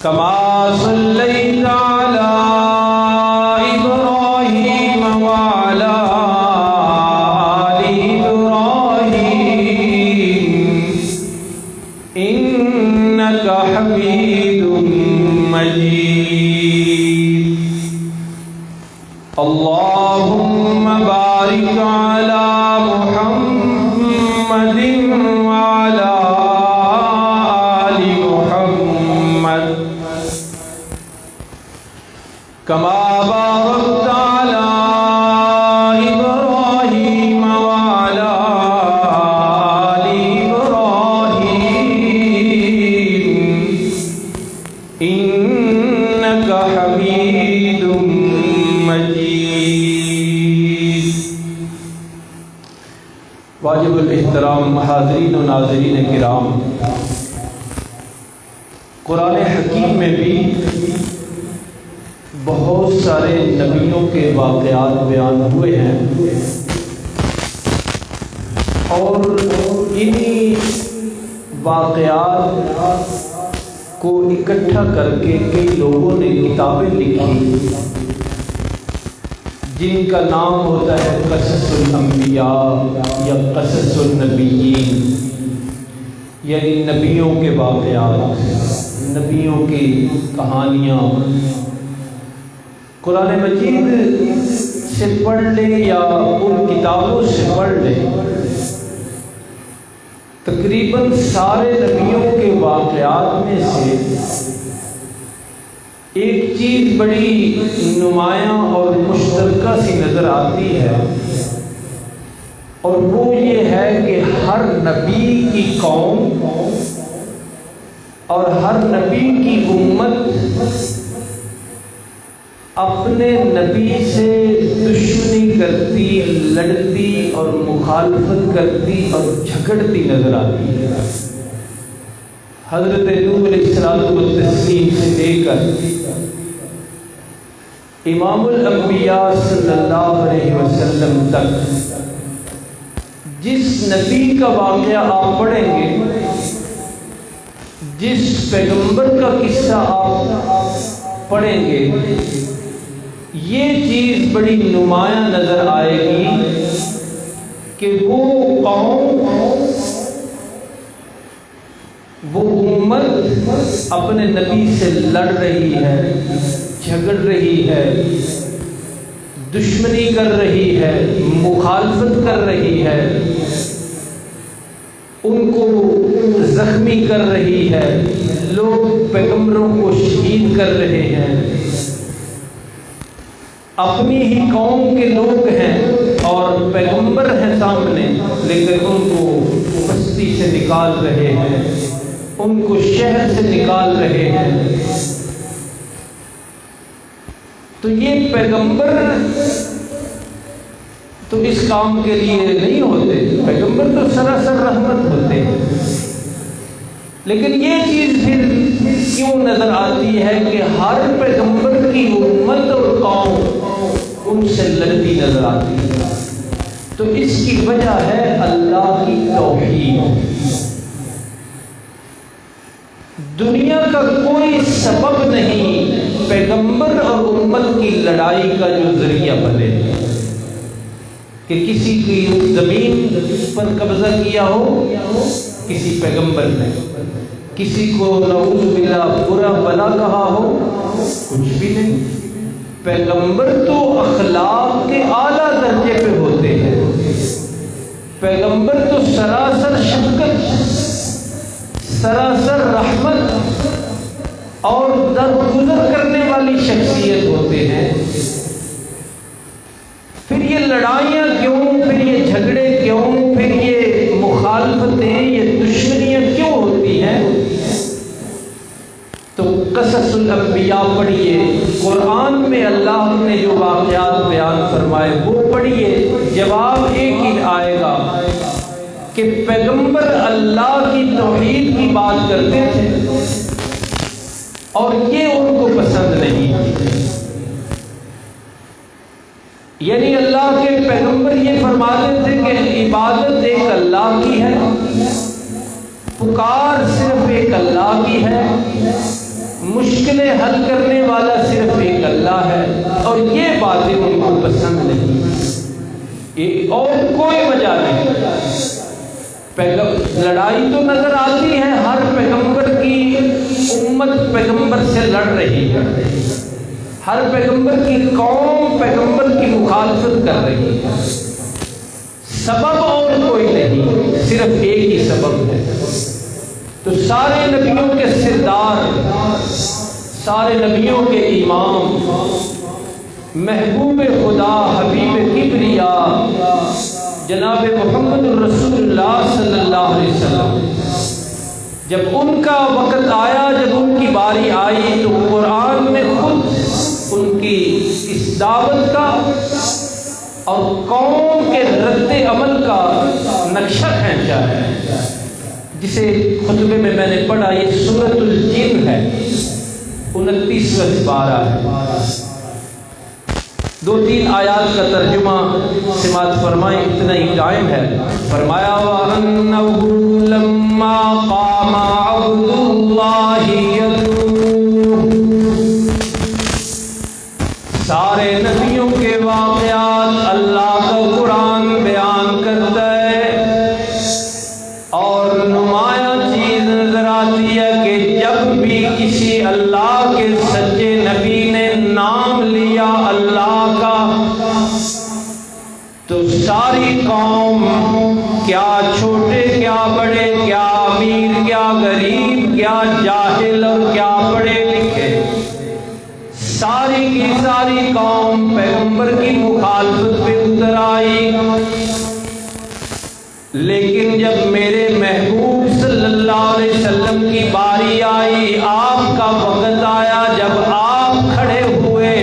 كما صليت على إبراهيم وعلى آل إبراهيم إنك حميد مجيد. اللهم بارك على محمد وعلى آل محمد كما باركت على إبراهيم وعلى آل إبراهيم إنك حميد مجيد. واجب الاحترام حاضرین و ناظرین کرام، قرآن حکیم میں بھی بہت سارے نبیوں کے واقعات بیان ہوئے ہیں، اور انہی واقعات کو اکٹھا کر کے کئی لوگوں نے کتابیں لکھی جن کا نام ہوتا ہے قصص الانبیاء یا قصص النبیین، یعنی نبیوں کے واقعات، نبیوں کی کہانیاں. قرآن مجید سے پڑھ لیں یا ان کتابوں سے پڑھ لیں، تقریباً سارے نبیوں کے واقعات میں سے ایک چیز بڑی نمایاں اور مشترکہ سی نظر آتی ہے، اور وہ یہ ہے کہ ہر نبی کی قوم اور ہر نبی کی امت اپنے نبی سے دشمنی کرتی، لڑتی اور مخالفت کرتی اور جھگڑتی نظر آتی ہے. حضرت نوح علیہ السلام سے لے کر امام الانبیاء صلی اللہ علیہ وسلم تک جس نبی کا واقعہ آپ پڑھیں گے، جس پیغمبر کا قصہ آپ پڑھیں گے، یہ چیز بڑی نمایاں نظر آئے گی کہ وہ قوم، وہ امت اپنے نبی سے لڑ رہی ہے، جھگڑ رہی ہے، دشمنی کر رہی ہے، مخالفت کر رہی ہے، ان کو زخمی کر رہی ہے، لوگ پیغمبروں کو شہید کر رہے ہیں. اپنی ہی قوم کے لوگ ہیں اور پیغمبر ہیں سامنے، لیکن ان کو بستی سے نکال رہے ہیں، ان کو شہر سے نکال رہے ہیں. تو یہ پیغمبر تو اس کام کے لیے نہیں ہوتے، پیغمبر تو سراسر رحمت ہوتے ہیں. لیکن یہ چیز پھر کیوں نظر آتی ہے کہ ہر پیغمبر کی امت اور قوم ان سے لڑتی نظر آتی ہے؟ تو اس کی وجہ ہے اللہ کی توحید. دنیا کا کوئی سبب نہیں پیغمبر اور امت کی لڑائی کا جو ذریعہ بنے، کہ کسی کی زمین پر قبضہ کیا ہو کسی پیغمبر نے، کسی کو نعوذ باللہ برا بلا کہا ہو، کچھ بھی نہیں. پیغمبر تو اخلاق کے اعلیٰ درجے پہ ہوتے ہیں. پیغمبر تو سراسر شفقت، سراسر رحمت اور درگزر کرنے والی شخصیت ہوتے ہیں. پھر یہ لڑائیاں کیوں، پھر یہ جھگڑے کیوں، پھر یہ مخالفتیں، یہ دشمنیاں کیوں ہوتی ہیں؟ تو قصص الانبیاء پڑھیے، قرآن میں اللہ نے جو واقعات بیان فرمائے وہ پڑھیے، جواب ایک ہی آئے گا کہ پیغمبر اللہ کی توحید کی بات کرتے تھے اور یہ ان کو پسند نہیں. یعنی اللہ کے پیغمبر یہ فرماتے تھے کہ عبادت ایک اللہ کی ہے، پکار صرف ایک اللہ کی ہے، مشکلیں حل کرنے والا صرف ایک اللہ ہے، اور یہ باتیں ان کو پسند نہیں، یہ اور کوئی وجہ نہیں۔ لڑائی تو نظر آتی ہے، ہر پیغمبر کی امت پیغمبر سے لڑ رہی ہے، ہر پیغمبر کی قوم پیغمبر کی مخالفت کر رہی ہے، سبب اور کوئی نہیں، صرف ایک ہی سبب ہے۔ تو سارے نبیوں کے سردار، سارے نبیوں کے امام، محبوب خدا، حبیب کبریا، جناب محمد الرسول اللہ صلی اللہ علیہ وسلم، جب ان کا وقت آیا، جب ان کی باری آئی، تو قرآن میں خود ان کی اس دعوت کا اور قوم کے رد عمل کا نقشہ کھینچا ہے، جسے خطبے میں نے پڑھا۔ یہ سورۃ الجن ہے، 29واں پارہ ہے۔ 2-3 آیات کا ترجمہ سماعت فرمائیں، اتنا ہی ٹائم ہے۔ فرمایا وَأَنَّهُ لَمَّا قَامَ عَبْدُ اللَّهِ يَدْعُوهُ، سارے نبیوں کے واقعات اللہ کا قرآن بیان کرتا ہے، اور نمایاں چیز نظر آتی ہے کہ جب بھی کسی اللہ کے سچے نبی نے نام لیا اللہ کا، تو ساری قوم، کیا چھوٹے کیا بڑے، کیا امیر کیا غریب، کیا جاہل اور کیا پڑھے لکھے، ساری کی ساری قوم پیغمبر کی مخالفت پہ اتر آئی۔ لیکن جب میرے محبوب صلی اللہ علیہ وسلم کی باری آئی، آپ کا وقت آیا، جب آپ کھڑے ہوئے،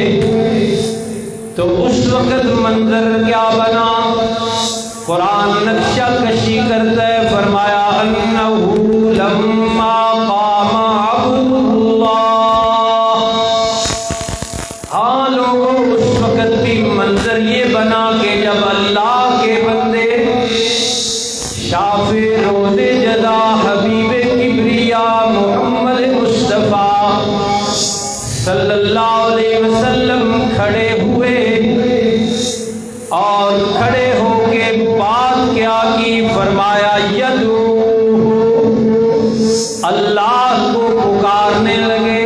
تو اس وقت منظر کیا بنا؟ قرآن نقشہ کشی کرتا ہے، فرمایا انہو لما قام عبد اللہ۔ ہاں لوگوں، اس وقت بھی منظر یہ بنا کہ جب اللہ کے بندے شافع روز جزا حبیب کبریا محمد مصطفیٰ صلی اللہ علیہ وسلم کھڑے ہوئے، اور کھڑے ہو کے بات کیا کی؟ فرمایا یدعوہ، اللہ کو پکارنے لگے،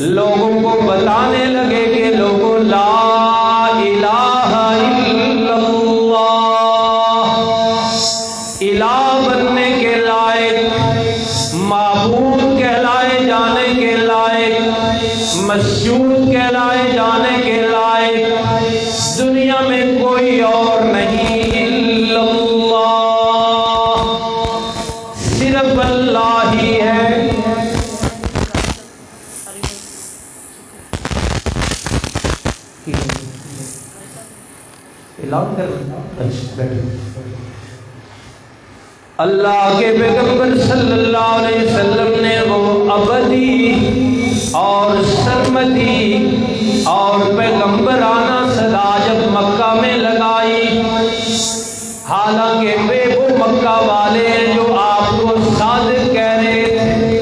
لوگوں کو بتانے لگے کہ لوگوں لا الہ الا اللہ، الہ بننے کے لائق، معبود کہلائے جانے کے لائق، مسجود کہلائے جانے کے لائق دنیا میں کوئی اور نہیں الا اللہ، صرف اللہ ہی ہے۔ اللہ کے پیغمبر صلی اللہ علیہ وسلم نے وہ ابدی اور سرمدی اور پیغمبرانہ صدا جب مکہ میں لگائی، حالانکہ وہ مکہ والے ہیں جو آپ کو صادق کہہ رہے تھے،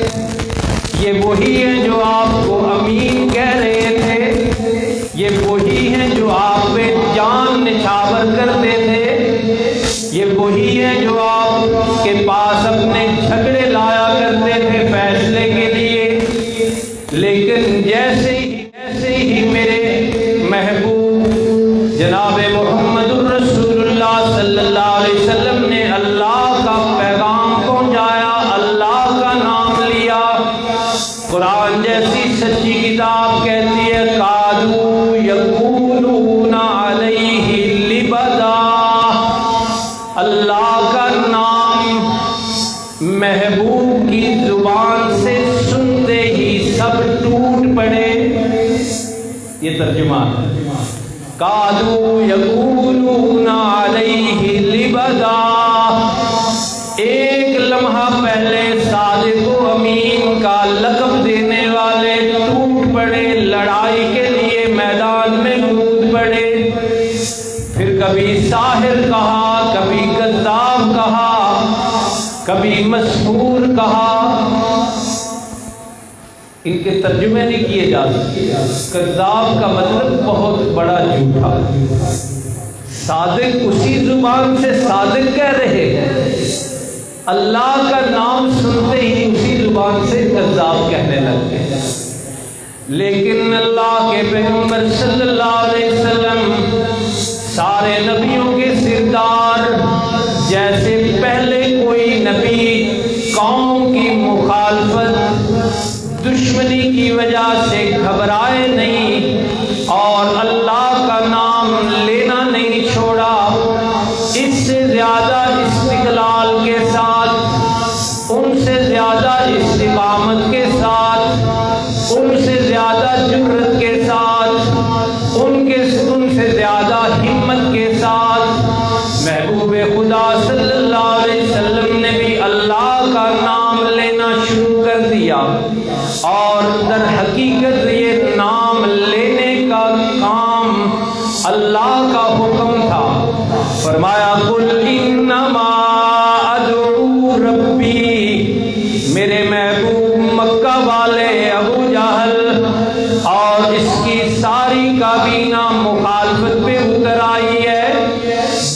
یہ وہی ہیں جو آپ کو امین کہہ رہے تھے، یہ وہی ہیں جو آپ پہ جان نچھاور کرتے تھے، یہ وہی ہیں جو آپ کے پاس اپنے جھگڑے لایا کرتے تھے فیصلے کے لیے۔ لیکن جیسے ہی میرے محبوب جناب محمد الرسول اللہ صلی اللہ علیہ وسلم نے اللہ کا پیغام پہنچایا، اللہ کا نام لیا، قرآن جیسی سچی کتاب کہتی ہے قالوا یقولون علیہ لبدا، اللہ کا نام محبوب کی زبان سے سنتے ہی سب ٹوٹ پڑے۔ یہ ترجمہ ہے، قالوا یقولون علیہ لبدا، ایک لمحہ پہلے صادق و امین کا لقب دینے والے ٹوٹ پڑے، لڑائی کے لیے میدان میں کود پڑے، پھر کبھی ساحر کہا، کبھی کذاب کہا، کبھی مسحور کہا، ان کے ترجمے نہیں کیے جا سکتے۔ کذاب کا مطلب بہت بڑا جھوٹا، صادق اسی زبان سے صادق کہہ رہے ہیں، اللہ کا نام سنتے ہی اسی زبان سے کذاب کہنے لگتے ہیں۔ لیکن اللہ کے پیغمبر صلی اللہ علیہ وسلم سارے نبیوں کے سردار، جیسے پہلے کوئی نبی قوم کی مخالفت دشمنی کی وجہ سے گھبرائے نہیں اور اللہ کا نام لینا نہیں چھوڑا، اس سے زیادہ استقلال کے ساتھ، ان سے زیادہ استقامت کے ساتھ، ان سے زیادہ جرأت کے ساتھ، ان سے زیادہ ہمت کے ساتھ محبوب خدا صلی اللہ علیہ وسلم نے بھی اللہ کا نام لینا شروع کر دیا، اور در حقیقت یہ نام لینے کا کام اللہ کا حکم تھا۔ فرمایا قل انما ادعو ربی، میرے محبوب مکہ والے ابو جہل اور اس کی ساری کابینہ مخالفت پہ اتر آئی ہے،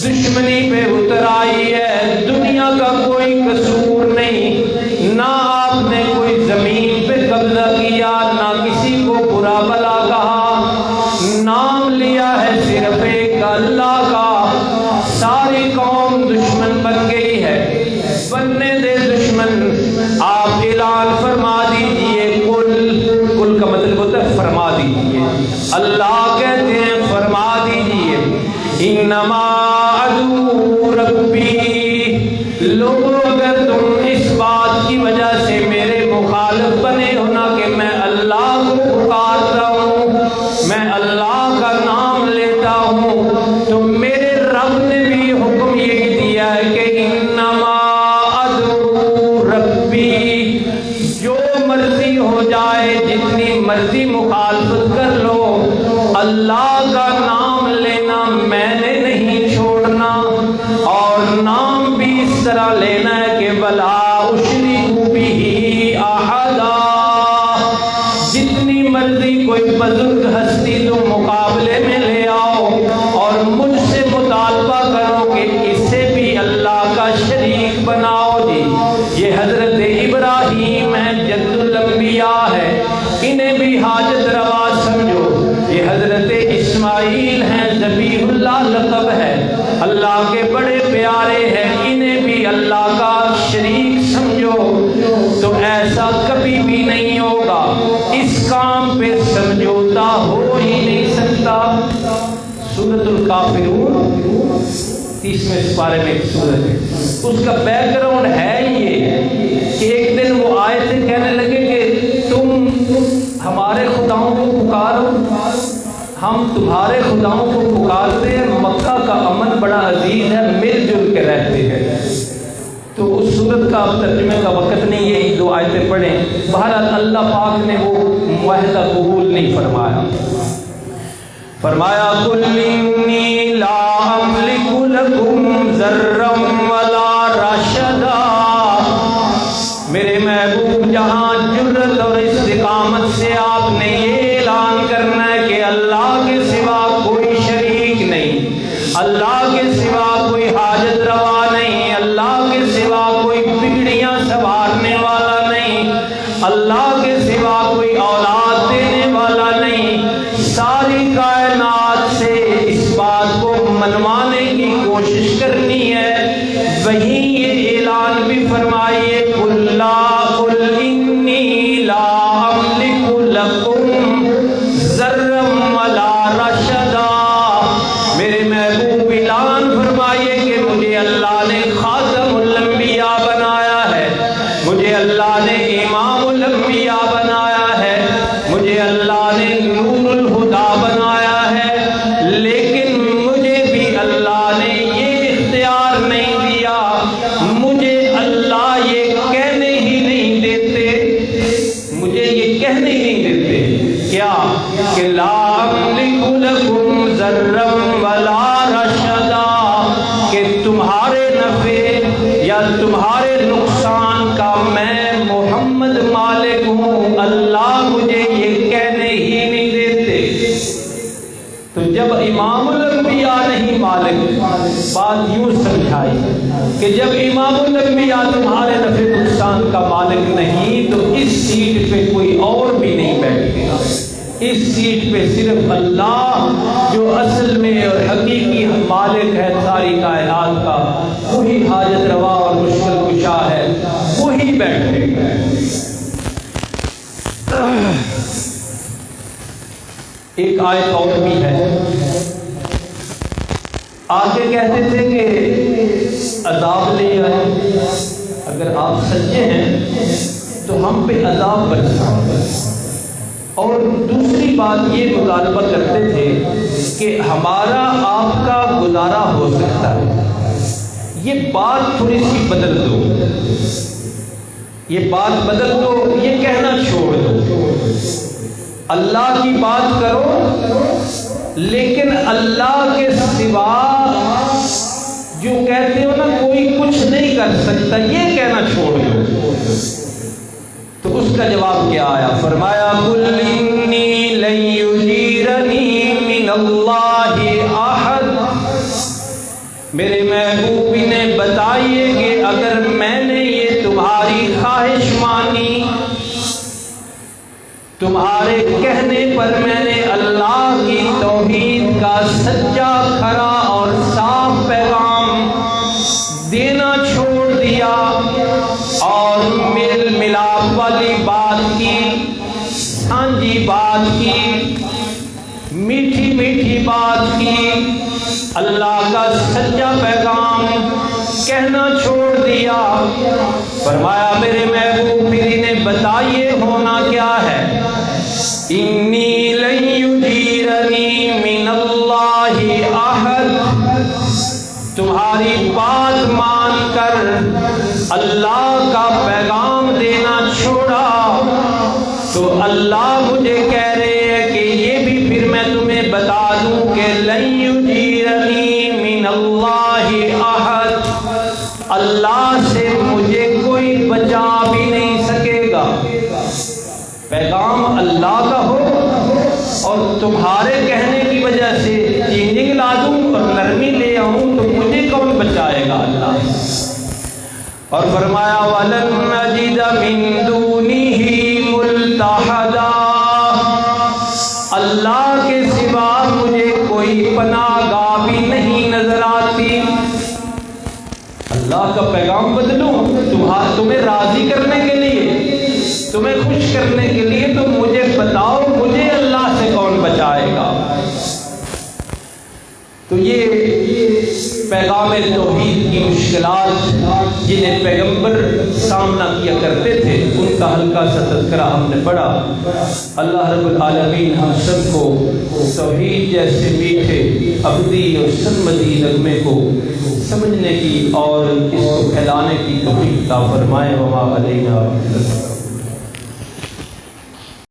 دشمنی پہ اتر آئی ہے، دنیا کا کوئی قصور نہیں، نہ آپ نے کوئی زمین پہ قبضہ کیا، نہ کسی کو برا بلا کہا، نام لیا ہے صرف ایک اللہ کا، ساری قوم دشمن بن گئی ہے، بننے دے دشمن، آپ اعلان فرما دیجئے، کل کا مطلب ہوتا ہے فرما دیجئے، اللہ کہتے ہیں فرما دیجئے، انما ادعو ربی، لوگوں اگر تم اس بات کی وجہ سے میرے مخالف بنے ہو نا کہ میں اللہ کو پکارتا ہوں، میں اللہ کا نام لیتا ہوں، تو میرے رب نے بھی حکم یہی دیا ہے کہ انما ادعو ربی، جو مرضی ہو جائے، جتنی مرضی مخالفت کر لو، اللہ کا نام لینا میں نے نہیں چھوڑنا، اور نام بھی اس طرح لینا ہے کہ بلا اشرک بہ احدا، جتنی مرضی کوئی بزرگ ہستی تم مقابلے میں لے آؤ اور مجھ سے مطالبہ کرو کہ اسے بھی اللہ کا شریک بناؤ، جی یہ حضرت ابراہیم ہے، جد الانبیاء ہے، انہیں بھی حاجت روا سمجھو، یہ حضرت اسماعیل ہیں، ذبیح اللہ لقب ہے، اللہ کے بڑے پیارے ہیں، انہیں بھی اللہ کا شریک سمجھو، تو ایسا کبھی بھی نہیں ہوگا، اس کام پہ سمجھوتا ہو ہی نہیں سکتا۔ سورۃ الکافرون 30ویں سپارے میں ایک سورت ہے، اس کا بیک گراؤنڈ ہے یہ کہ ایک دن وہ آئے تھے، کہنے لگے کہ تم ہمارے خداؤں کو پکارو، ہم تمہارے خداؤں کو پکارتے ہیں، مکہ کا امن بڑا عزیز ہے، مل جل کے رہتے ہیں۔ تو اس صورت کا اب ترجمے کا وقت نہیں، یہی 2 آیتیں پڑھیں۔ بہرحال اللہ پاک نے وہ معاہدہ قبول نہیں فرمایا، فرمایا قل انی لا املک لکم ضرا ولا رشدا، میرے محبوب جہاں جرأت اور استقامت سے آپ نے یہ اعلان کرنا ہے کہ اللہ کے سوا کوئی شریک نہیں، اللہ کے سوا کوئی حاجت روا نہیں، اللہ کے سوا کوئی بگڑیاں سنوارنے والا نہیں، اللہ کے سوا کوئی اولاد دینے والا نہیں، ساری کائنات سے اس بات کو منوانے کی کوشش کرنی ہے، وہیں یہ اعلان بھی فرمائیے قل انی لا املک لکم ضرا ولا رشدا، میرے محبوب اعلان فرمائیے کہ مجھے اللہ نے خاتم الانبیاء بنایا ہے، مجھے اللہ نے امام الانبیاء بنایا ہے، مجھے اللہ نے نور الہدا بنایا ہے، لیکن مجھے بھی اللہ نے یہ اختیار نہیں دیا، مجھے اللہ یہ کہنے ہی نہیں دیتے، مجھے یہ کہنے ہی نہیں دیتے کیا کہ لا املک لکم ضرا ولا رشدا، کہ تمہارے نفع یا تمہارے نقصان کا میں محمد مالک ہوں، اللہ مجھے یہ کہنے ہی نہیں دیتے۔ تو جب امام الانبیاء نہیں مالک، بات یوں سمجھائی کہ جب امام الانبیاء تمہارے نفع نقصان کا مالک نہیں تو اس سیٹ پہ کوئی اور بھی نہیں بیٹھے گا۔ اس سیٹ پہ صرف اللہ جو اصل میں اور حقیقی مالک ہے ساری کائنات کا، وہی حاجت روا اور مشکل کشا ہے، وہی بیٹھے گا۔ ایک آیت اور بھی ہے، آگے کہتے تھے کہ عذاب لے آئے، اگر آپ سچے ہیں تو ہم پہ عذاب برسائیں۔ اور دوسری بات یہ مطالبہ کرتے تھے کہ ہمارا آپ کا گزارا ہو سکتا ہے، یہ بات تھوڑی سی بدل دو، یہ بات بدل دو، یہ کہنا چھوڑ دو۔ اللہ کی بات کرو لیکن اللہ کے سوا جو کہتے ہو نا کوئی کچھ نہیں کر سکتا، یہ کہنا چھوڑ دو۔ تو اس کا جواب کیا آیا؟ فرمایا قُلْ إِنِّي لَن يُجِيرَنِي مِنَ اللَّهِ أَحَدٌ، میرے محبوب انہیں بتائیے کہ اگر میں نے یہ تمہاری خواہش مانی، تمہارے کہنے پر میں نے اللہ کی توحید کا سچا کھرا اور صاف پیغام دینا چھوڑ دیا اور میل ملاپ والی بات کی، سانجھی بات کی، میٹھی میٹھی بات کی، اللہ کا سچا پیغام کہنا چھوڑ دیا، فرمایا میرے محبوب پھر انہیں بتائیے ہونا کیا ہے؟ انی لن یجیرنی من اللہ احد، تمہاری بات مان کر اللہ کا پیغام دینا چھوڑا تو اللہ مجھے کہہ رہے ہیں کہ یہ بھی پھر میں تمہیں بتا دوں کہ لن یجیرنی من اللہ احد، اللہ سے مجھے کوئی بچا بھی نہیں سکے گا۔ پیغام اللہ کا ہو اور تمہارے کہنے کی وجہ سے چینجنگ لا دوں اور نرمی لے آؤں تو مجھے کون بچائے گا؟ اللہ۔ اور فرمایا وَلَن نَّجِدَ مِن دُونِهِ مُلْتَحَدًا، اللہ کے سوا مجھے کوئی پناہ گاہ بھی نہیں نظر آتی۔ اللہ کا پیغام بدلوں تمہیں راضی کرنے کے لیے، تمہیں خوش کرنے کے لیے، تو مجھے بتاؤ مجھے اللہ سے کون بچائے گا؟ تو یہ پیغام توحید کی مشکلات جنہیں پیغمبر سامنا کیا کرتے تھے ان کا ہلکا سا تذکرہ ہم نے پڑھا۔ اللہ رب العالمین ہم سب کو توحید جیسے میٹھے ابدی اور سرمدی نغمے کو سمجھنے کی اور اس کو پھیلانے کی توفیق عطا فرمائے۔ وما علینا